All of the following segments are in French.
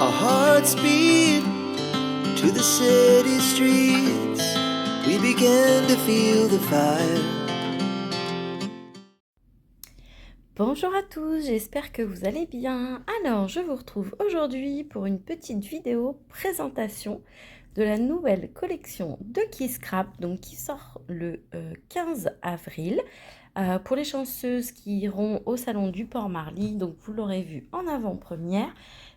Our hearts beat to the city streets. We began to feel the fire. Bonjour à tous, j'espère que vous allez bien. Alors, je vous retrouve aujourd'hui pour une petite vidéo présentation de la nouvelle collection de Kisscrap, donc qui sort le 15 avril. Pour les chanceuses qui iront au salon du Port Marly, donc vous l'aurez vu en avant-première,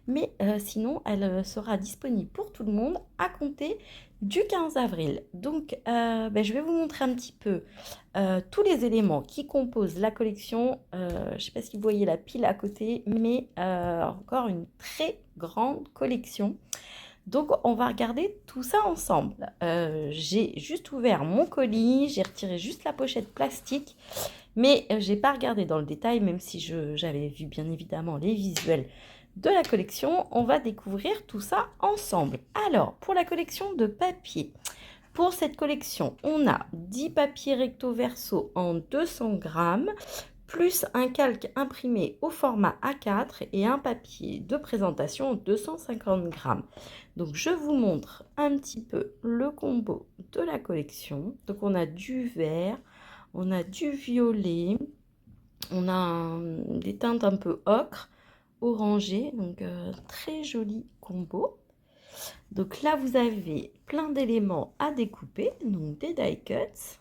mais sinon elle sera disponible pour tout le monde à compter du 15 avril. Donc je vais vous montrer un petit peu tous les éléments qui composent la collection. Je ne sais pas si vous voyez la pile à côté, mais encore une très grande collection. Donc on va regarder tout ça ensemble. J'ai juste ouvert mon colis, j'ai retiré juste la pochette plastique, mais j'ai pas regardé dans le détail, même si j'avais vu bien évidemment les visuels de la collection. On va découvrir tout ça ensemble. Alors, pour la collection de papier, pour cette collection, on a 10 papiers recto verso en 200 grammes, plus un calque imprimé au format A4 et un papier de présentation en 250 grammes. Donc, je vous montre un petit peu le combo de la collection. Donc, on a du vert, on a du violet, on a des teintes un peu ocre, orangé, donc très joli combo. Donc là, vous avez plein d'éléments à découper, donc des die cuts.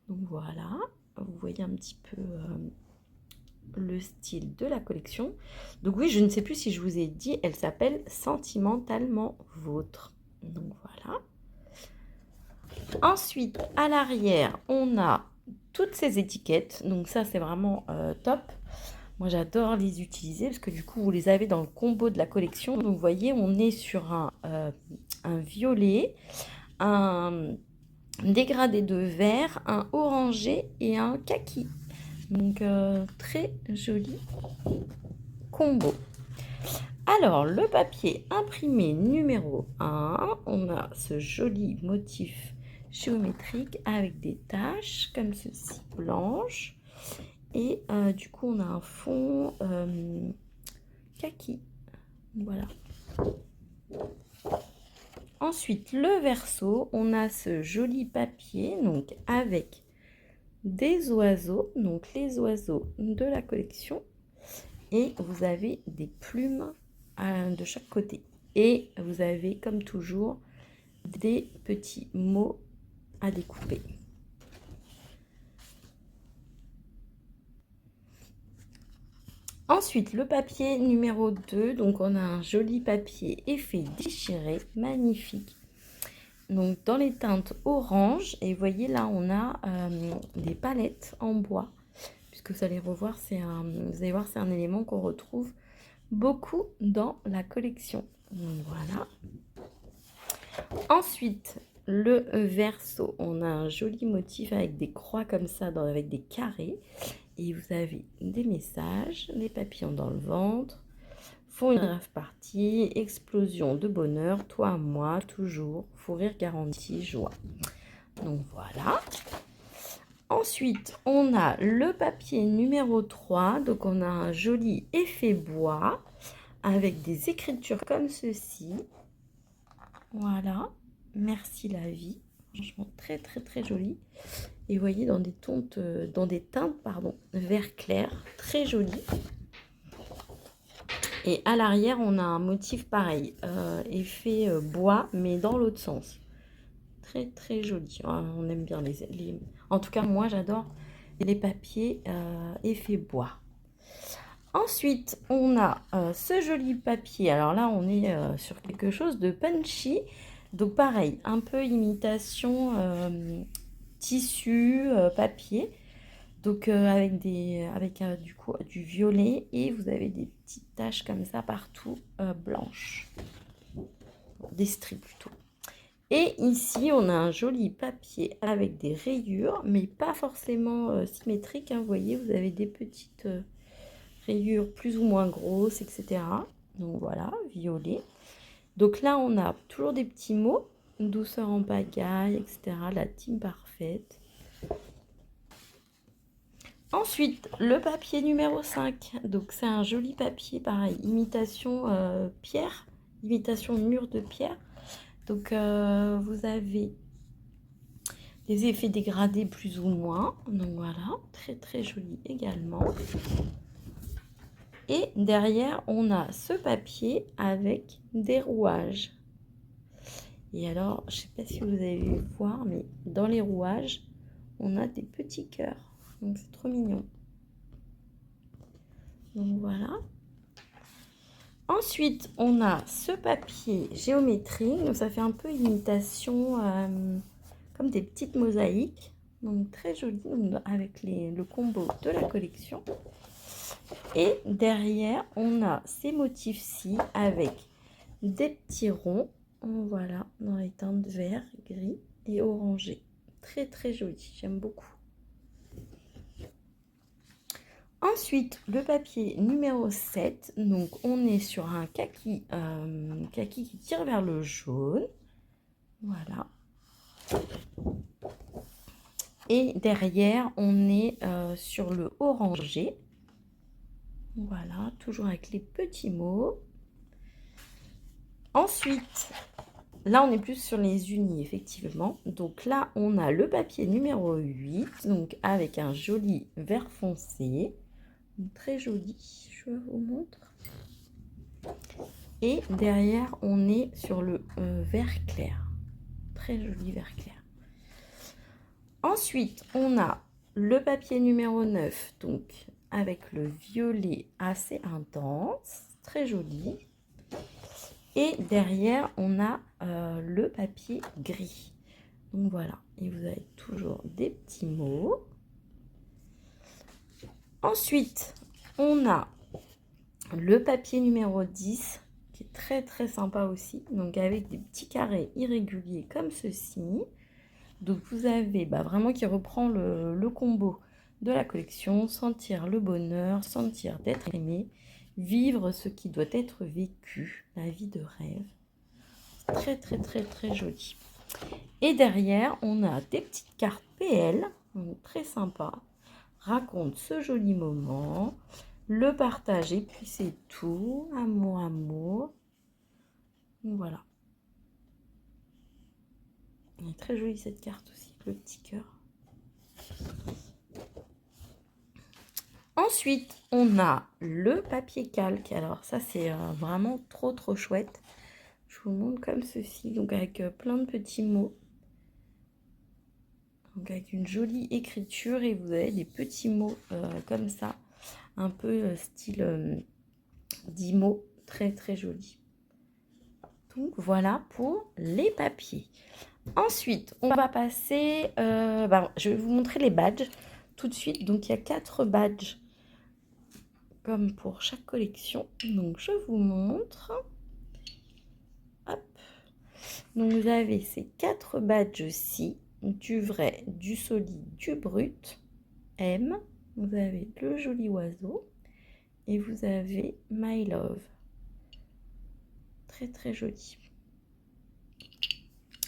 Donc voilà, vous voyez un petit peu le style de la collection. Donc oui, je ne sais plus si je vous ai dit, elle s'appelle Sentimentalement Vôtre. Donc voilà. Ensuite, à l'arrière, on a toutes ces étiquettes. Donc ça, c'est vraiment top. Moi, j'adore les utiliser parce que du coup, vous les avez dans le combo de la collection. Donc, vous voyez, on est sur un violet, un dégradé de vert, un orangé et un kaki. Donc, très joli combo. Alors, le papier imprimé numéro 1, on a ce joli motif géométrique avec des taches comme ceci, blanches. Et du coup, on a un fond kaki. Voilà. Ensuite, le verso, on a ce joli papier, donc avec des oiseaux, donc les oiseaux de la collection. Et vous avez des plumes de chaque côté. Et vous avez, comme toujours, des petits mots à découper. Ensuite, le papier numéro 2, donc on a un joli papier effet déchiré, magnifique. Donc dans les teintes orange, et vous voyez là on a des palettes en bois, puisque vous allez revoir, vous allez voir, c'est un élément qu'on retrouve beaucoup dans la collection. Donc voilà. Ensuite, le verso, on a un joli motif avec des croix comme ça, avec des carrés. Et vous avez des messages, les papillons dans le ventre, font une rêve partie, explosion de bonheur, toi, moi, toujours, fou rire garanti, joie. Donc voilà. Ensuite, on a le papier numéro 3. Donc on a un joli effet bois avec des écritures comme ceci. Voilà. Merci la vie. Franchement, très très très joli. Et vous voyez dans des teintes, vert clair, très joli. Et à l'arrière, on a un motif pareil, effet bois, mais dans l'autre sens. Très très joli. On aime bien En tout cas, moi, j'adore les papiers effet bois. Ensuite, on a ce joli papier. Alors là, on est sur quelque chose de punchy. Donc pareil, un peu imitation tissu, papier. Donc avec du coup du violet, et vous avez des petites taches comme ça partout blanches, des stries plutôt. Et ici on a un joli papier avec des rayures, mais pas forcément symétriques, hein. Vous voyez, vous avez des petites rayures plus ou moins grosses, etc. Donc voilà, violet. Donc là on a toujours des petits mots, douceur en pagaille, etc. La team parfaite. Ensuite, le papier numéro 5. Donc, c'est un joli papier, pareil, imitation pierre, imitation mur de pierre. Donc, vous avez des effets dégradés plus ou moins. Donc, voilà, très très joli également. Et derrière, on a ce papier avec des rouages. Et alors, je ne sais pas si vous avez vu voir, mais dans les rouages, on a des petits cœurs. Donc, c'est trop mignon. Donc, voilà. Ensuite, on a ce papier géométrique. Donc, ça fait un peu imitation, comme des petites mosaïques. Donc, très joli, avec le combo de la collection. Et derrière, on a ces motifs-ci avec des petits ronds. Voilà, dans les teintes vert, gris et orangé. Très très joli, j'aime beaucoup. Ensuite, le papier numéro 7. Donc, on est sur un kaki, kaki qui tire vers le jaune. Voilà. Et derrière, on est sur le orangé. Voilà, toujours avec les petits mots. Ensuite, là, on est plus sur les unis, effectivement. Donc là, on a le papier numéro 8, donc avec un joli vert foncé. Très joli, je vous montre. Et derrière, on est sur le vert clair. Très joli vert clair. Ensuite, on a le papier numéro 9, donc avec le violet assez intense. Très joli. Et derrière, on a le papier gris. Donc voilà, et vous avez toujours des petits mots. Ensuite, on a le papier numéro 10, qui est très très sympa aussi. Donc avec des petits carrés irréguliers comme ceci. Donc vous avez vraiment qui reprend le combo de la collection. Sentir le bonheur, sentir d'être aimé, vivre ce qui doit être vécu, la vie de rêve. Très très très très joli. Et derrière, on a des petites cartes PL, donc très sympa. Raconte ce joli moment, le partage et puis c'est tout. Amour, amour. Donc voilà. Elle est très jolie cette carte aussi, avec le petit cœur. Ensuite, on a le papier calque. Alors ça, c'est vraiment trop trop chouette. Je vous montre comme ceci, donc avec plein de petits mots. Donc avec une jolie écriture et vous avez des petits mots comme ça, un peu style 10 mots, très très joli. Donc voilà pour les papiers. Ensuite, on va passer, je vais vous montrer les badges tout de suite. Donc il y a 4 badges comme pour chaque collection. Donc je vous montre. Hop. Donc vous avez ces 4 badges-ci. Du vrai, du solide, du brut, M, vous avez le joli oiseau et vous avez My Love. Très très joli.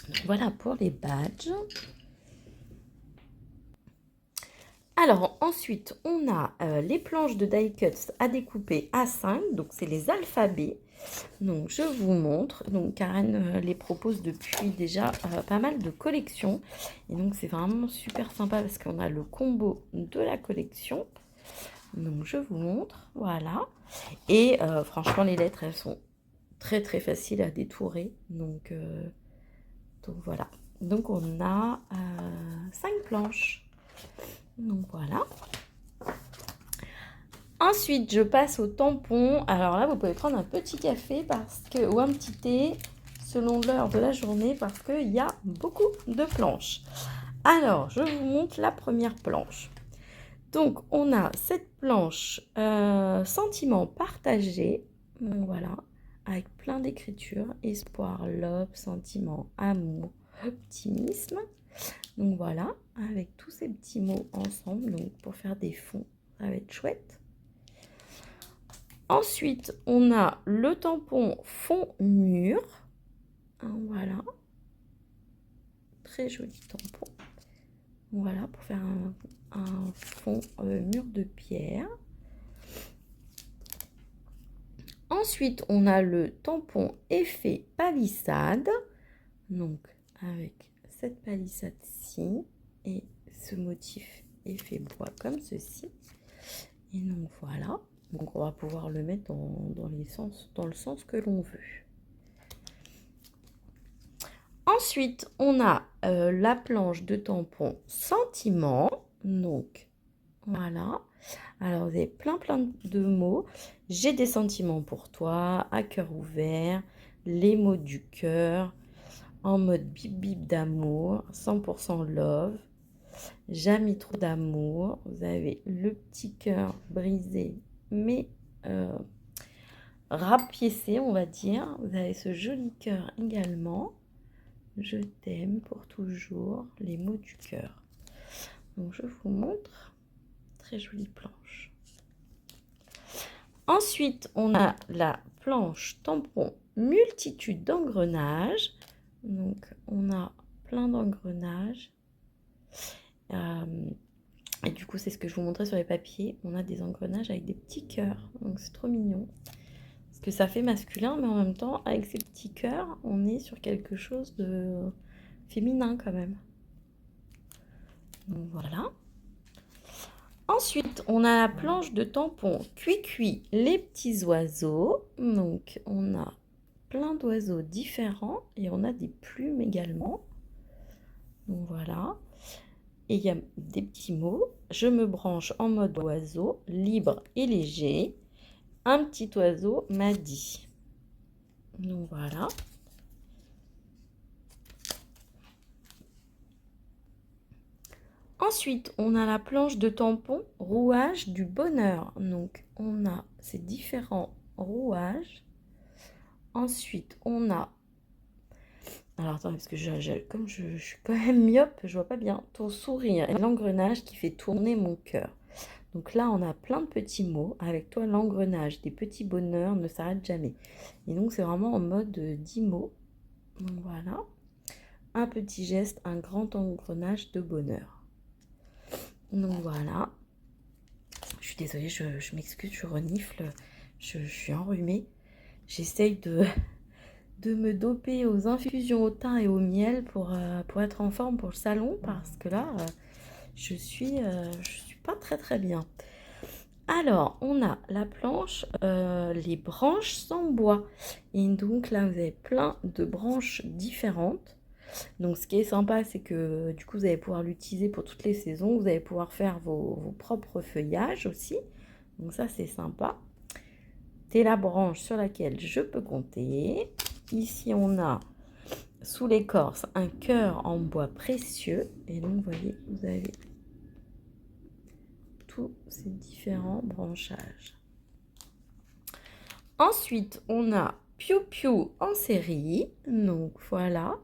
Donc, voilà pour les badges. Alors ensuite, on a les planches de die cuts à découper à 5, donc c'est les alphabets. Donc je vous montre, donc Karen les propose depuis déjà pas mal de collections. Et donc c'est vraiment super sympa parce qu'on a le combo de la collection. Donc je vous montre, voilà. Et franchement les lettres elles sont très très faciles à détourer. Donc voilà. Donc on a 5 planches. Donc voilà. Ensuite, je passe au tampon. Alors là, vous pouvez prendre un petit café ou un petit thé selon l'heure de la journée parce qu'il y a beaucoup de planches. Alors, je vous montre la première planche. Donc, on a cette planche sentiments partagés. Voilà, avec plein d'écritures. Espoir, love, sentiment, amour, optimisme. Donc voilà, avec tous ces petits mots ensemble, donc pour faire des fonds, ça va être chouette. Ensuite, on a le tampon fond mûr. Voilà. Très joli tampon. Voilà, pour faire un fond mur de pierre. Ensuite, on a le tampon effet palissade. Donc, avec cette palissade-ci et ce motif effet bois comme ceci. Et donc, voilà. Donc, on va pouvoir le mettre dans le sens que l'on veut. Ensuite, on a la planche de tampon sentiment. Donc, voilà. Alors, vous avez plein de mots. J'ai des sentiments pour toi, à cœur ouvert, les mots du cœur, en mode bip bip d'amour, 100% love, jamais trop d'amour. Vous avez le petit cœur brisé, mais rapiécé, on va dire. Vous avez ce joli cœur également. Je t'aime pour toujours, les mots du cœur. Donc, je vous montre. Très jolie planche. Ensuite, on a la planche tampon multitude d'engrenages. Donc, on a plein d'engrenages. Et du coup, c'est ce que je vous montrais sur les papiers. On a des engrenages avec des petits cœurs. Donc, c'est trop mignon. Parce que ça fait masculin, mais en même temps, avec ces petits cœurs, on est sur quelque chose de féminin quand même. Donc, voilà. Ensuite, on a la planche de tampon cuit les petits oiseaux. Donc, on a plein d'oiseaux différents et on a des plumes également. Donc, voilà. Et il y a des petits mots. Je me branche en mode oiseau, libre et léger. Un petit oiseau m'a dit. Donc, voilà. Ensuite, on a la planche de tampon rouage du bonheur. Donc, on a ces différents rouages. Ensuite, on a... Alors, attendez, parce que comme je suis quand même myope, je vois pas bien. Ton sourire et l'engrenage qui fait tourner mon cœur. Donc là, on a plein de petits mots. Avec toi, l'engrenage des petits bonheurs ne s'arrête jamais. Et donc, c'est vraiment en mode 10 mots. Donc, voilà. Un petit geste, un grand engrenage de bonheur. Donc voilà, je suis désolée, je m'excuse, je renifle, je suis enrhumée. J'essaye de me doper aux infusions au thym et au miel pour être en forme pour le salon parce que là, je suis pas très bien. Alors, on a la planche, les branches sans bois. Et donc là, vous avez plein de branches différentes. Donc ce qui est sympa, c'est que du coup, vous allez pouvoir l'utiliser pour toutes les saisons. Vous allez pouvoir faire vos propres feuillages aussi. Donc ça, c'est sympa. C'est la branche sur laquelle je peux compter. Ici, on a sous l'écorce un cœur en bois précieux. Et donc, vous voyez, vous avez tous ces différents branchages. Ensuite, on a Piou Piou en série. Donc voilà.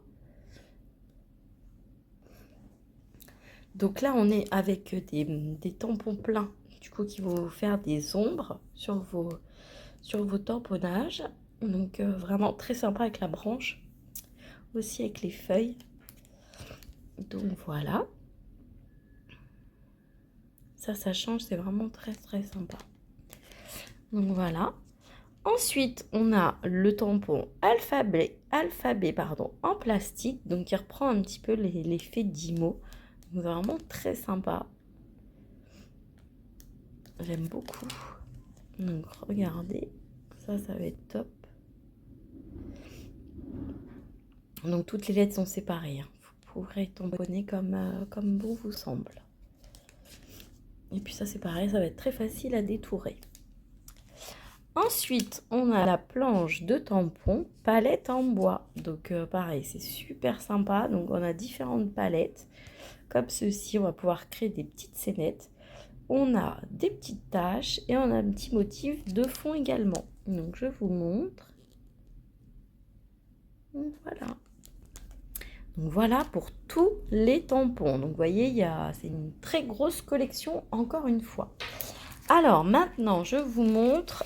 Donc là, on est avec des tampons pleins, du coup, qui vont vous faire des ombres sur vos tamponnages. Donc vraiment très sympa avec la branche, aussi avec les feuilles. Donc voilà. Ça change, c'est vraiment très sympa. Donc voilà. Ensuite, on a le tampon alphabet en plastique, donc qui reprend un petit peu l'effet d'IMO. Vraiment très sympa. J'aime beaucoup. Donc regardez, ça va être top. Donc toutes les lettres sont séparées. Hein. Vous pourrez tamponner comme bon vous semble. Et puis ça c'est pareil, ça va être très facile à détourer. Ensuite, on a la planche de tampon palette en bois. Donc pareil, c'est super sympa. Donc on a différentes palettes. Comme ceci, on va pouvoir créer des petites scénettes. On a des petites taches et on a un petit motif de fond également. Donc je vous montre. Donc, voilà. Donc voilà pour tous les tampons. Donc vous voyez, c'est une très grosse collection encore une fois. Alors maintenant, je vous montre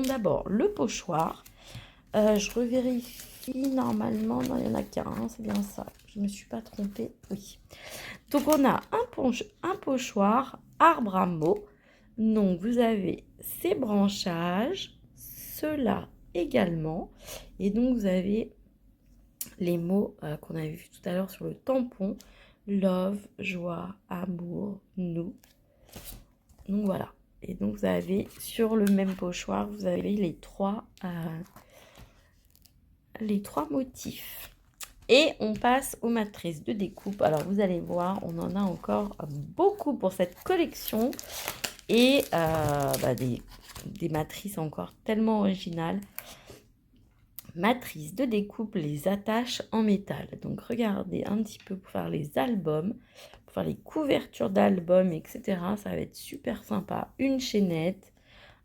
d'abord le pochoir. Je revérifie normalement, non, il n'y en a qu'un, c'est bien ça. Je ne me suis pas trompée, oui. Donc, on a un pochoir arbre à mots. Donc, vous avez ces branchages, ceux-là également. Et donc, vous avez les mots qu'on avait vus tout à l'heure sur le tampon. Love, joie, amour, nous. Donc, voilà. Et donc, vous avez sur le même pochoir, vous avez les trois motifs. Et on passe aux matrices de découpe. Alors, vous allez voir, on en a encore beaucoup pour cette collection. Et des matrices encore tellement originales. Matrice de découpe, les attaches en métal. Donc, regardez un petit peu pour faire les albums, pour faire les couvertures d'albums, etc. Ça va être super sympa. Une chaînette,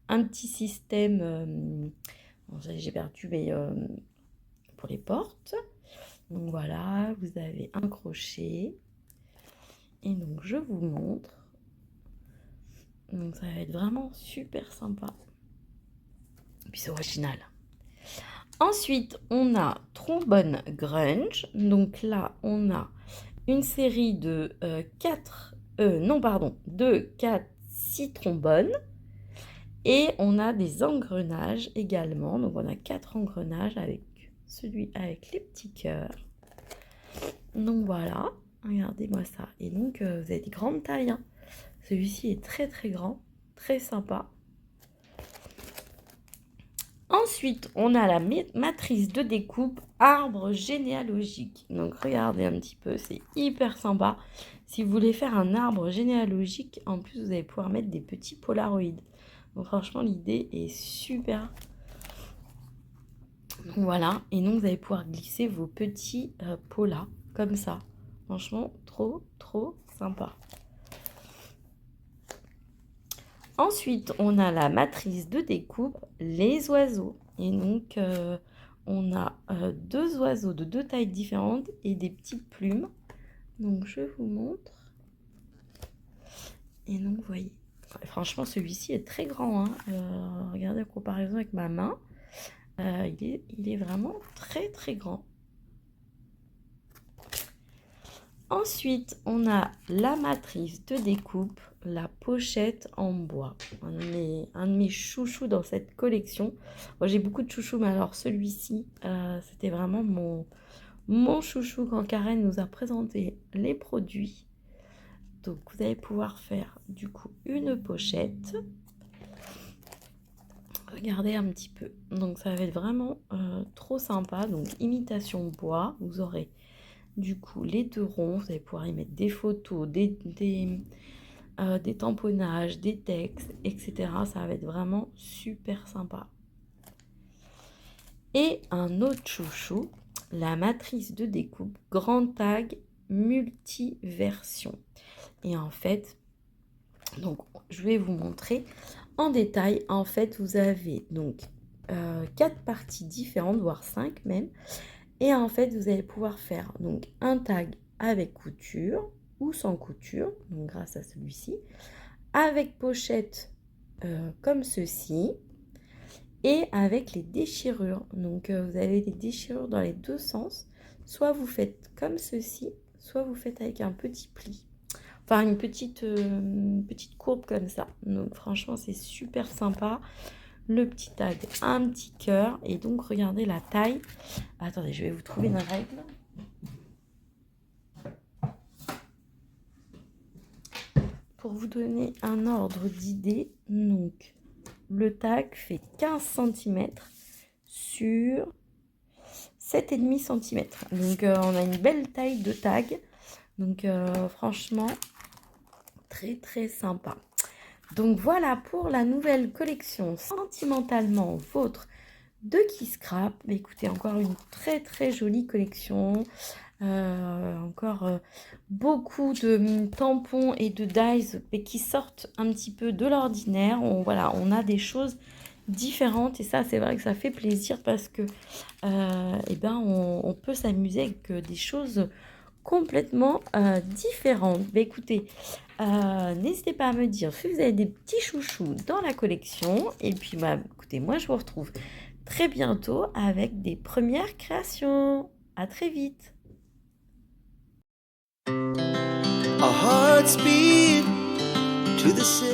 un petit système, j'ai perdu, mais pour les portes. Donc, voilà, vous avez un crochet. Et donc, je vous montre. Donc, ça va être vraiment super sympa. Et puis, c'est original. Ensuite, on a trombone grunge. Donc là, on a une série de 6 trombones. Et on a des engrenages également. Donc on a 4 engrenages avec celui avec les petits cœurs. Donc voilà, regardez-moi ça. Et donc vous avez des grandes tailles, hein. Celui-ci est très très grand, très sympa. Ensuite, on a la matrice de découpe arbre généalogique. Donc, regardez un petit peu, c'est hyper sympa. Si vous voulez faire un arbre généalogique, en plus, vous allez pouvoir mettre des petits polaroïdes. Donc, franchement, l'idée est super. Donc, voilà. Et donc, vous allez pouvoir glisser vos petits polas comme ça. Franchement, trop, trop sympa. Ensuite, on a la matrice de découpe, les oiseaux. Et donc, on a 2 oiseaux de 2 tailles différentes et des petites plumes. Donc, je vous montre. Et donc, vous voyez. Franchement, celui-ci est très grand, hein. Regardez en comparaison avec ma main. Il est vraiment très, très grand. Ensuite, on a la matrice de découpe, la pochette en bois. Un de mes chouchous dans cette collection. Moi, j'ai beaucoup de chouchous, mais alors celui-ci, c'était vraiment mon chouchou quand Karen nous a présenté les produits. Donc, vous allez pouvoir faire du coup une pochette. Regardez un petit peu. Donc, ça va être vraiment trop sympa. Donc, imitation bois. Vous aurez du coup les 2 ronds. Vous allez pouvoir y mettre des photos, des tamponnages, des textes, etc. Ça va être vraiment super sympa. Et un autre chouchou, la matrice de découpe grand tag multiversion. Et en fait, donc je vais vous montrer en détail. En fait, vous avez donc 4 parties différentes, voire 5 même. Et en fait, vous allez pouvoir faire donc un tag avec couture ou sans couture, donc grâce à celui-ci, avec pochette comme ceci, et avec les déchirures. Donc vous avez des déchirures dans les 2 sens. Soit vous faites comme ceci, soit vous faites avec un petit pli. Enfin, une petite courbe comme ça. Donc franchement, c'est super sympa. Le petit tag, un petit cœur. Et donc, regardez la taille. Attendez, je vais vous trouver une règle. Pour vous donner un ordre d'idée, donc, le tag fait 15 cm sur 7,5 cm. Donc, on a une belle taille de tag. Donc, franchement, très, très sympa. Donc, voilà pour la nouvelle collection Sentimentalement Vôtre de Keyscrap. Écoutez, encore une très, très jolie collection. Encore beaucoup de tampons et de dies mais qui sortent un petit peu de l'ordinaire. Voilà, on a des choses différentes et ça c'est vrai que ça fait plaisir parce que on peut s'amuser avec des choses complètement différentes. Écoutez, n'hésitez pas à me dire si vous avez des petits chouchous dans la collection et puis écoutez, moi je vous retrouve très bientôt avec des premières créations. À très vite. hearts beat to the city.